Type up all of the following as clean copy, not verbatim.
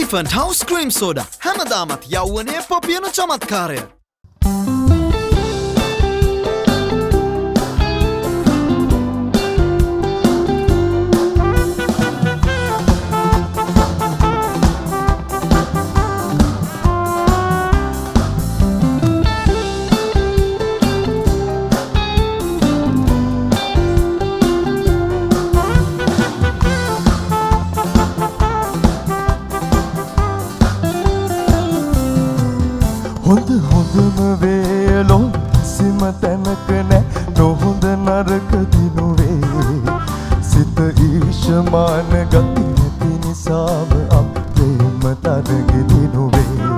Elephant House Cream Soda හැමදාමත් යෞවනයේ පොපියන චමත්කාරය. හොඳ හොඳම වේලෝ කිසිම තැනක නෑ නොහොඳ නරක දිනුවේ සිත ඊශමාන ගති නැති නිසාම අප ප්‍රේම තරගෙ දිනුවේ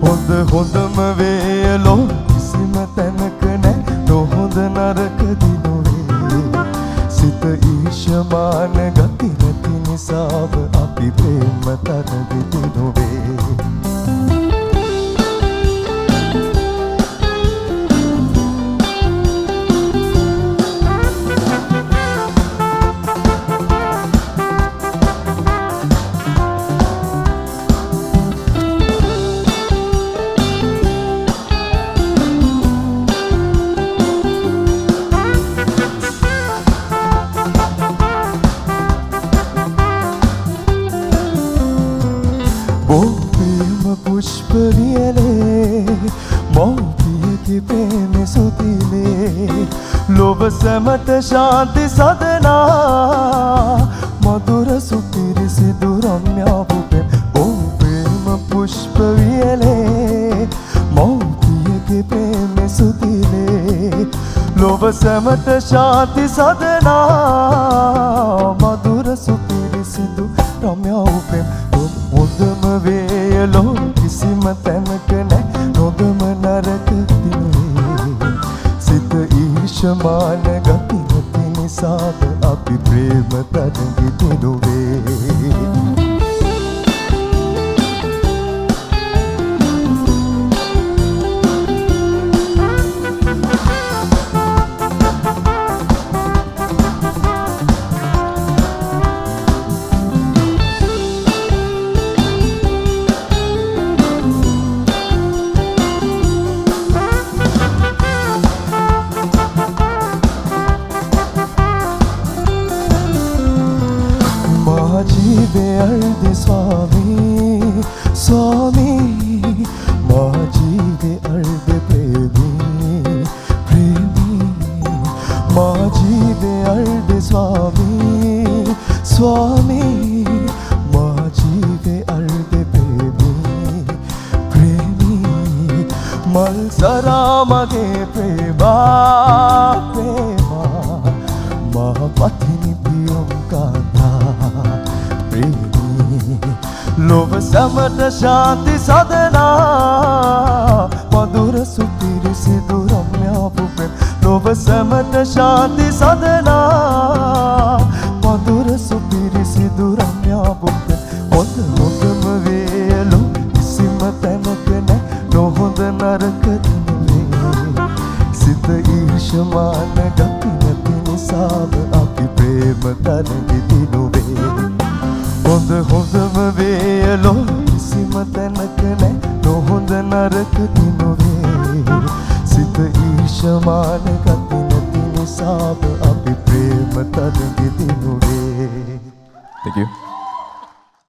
හොඳ හොඳම වේලෝ කිසිම තැනක නෑ නොහොඳ නරක දිනුවේ සිත ඊශමාන ගති නැති නිසාම අපි ප්‍රේම තරගෙ දිනුවේ පුෂ්පරියලේ මෞපියගේ ප්‍රේම සුතිලේ ලොව සැමට ශාන්ති සදනා මధుර සුපිරිසිදු රම්‍යාවුපෙන් ප්‍රේම පුෂ්පරියලේ මෞපියගේ ප්‍රේම සුතිලේ ලොව සැමට ශාන්ති සදනා මధుර සුපිරිසිදු රම්‍යාවුපෙන් හොඳම වේලෝ කිසිම තැනක නෑ නොදම නරක දිනුවේ සිත ඊශමාන ගති නැති නිසාද අපි ප්‍රේම තරගෙ දිනුවේ जीवे अर्ध स्वामी स्वामी माँ जीवे अर्ध प्रेमी प्रेमी माँ जीवे अर्ध स्वामी स्वामी माँ जीवे अर्ध प्रेमी प्रेमी मलसरा मगे प्रेमा प्रेमा माँ पत्नी पियम का ලොව සැමට ශාන්ති සදනා මధుර සුපිරිසිදු රම්‍යාවුපෙන් ලොව සැමට ශාන්ති සදනා මధుර සුපිරිසිදු රම්‍යාවුපෙන් හොඳ හොඳම වේලෝ කිසිම තැනක නෑ නොහොඳ නරක දිනුවේ සිත ඊර්ෂමාන ගති නැති නිසාම අපි ප්‍රේම තරගෙ දිනුවේ හොඳ හොඳම වේලෝ කිසිම තැනක නෑ නොහොඳ නරක දිනුවේ සිත ඊශමාන ගති නැති නිසාම අපි ප්‍රේම තරගෙ දිනුවේ. Thank you.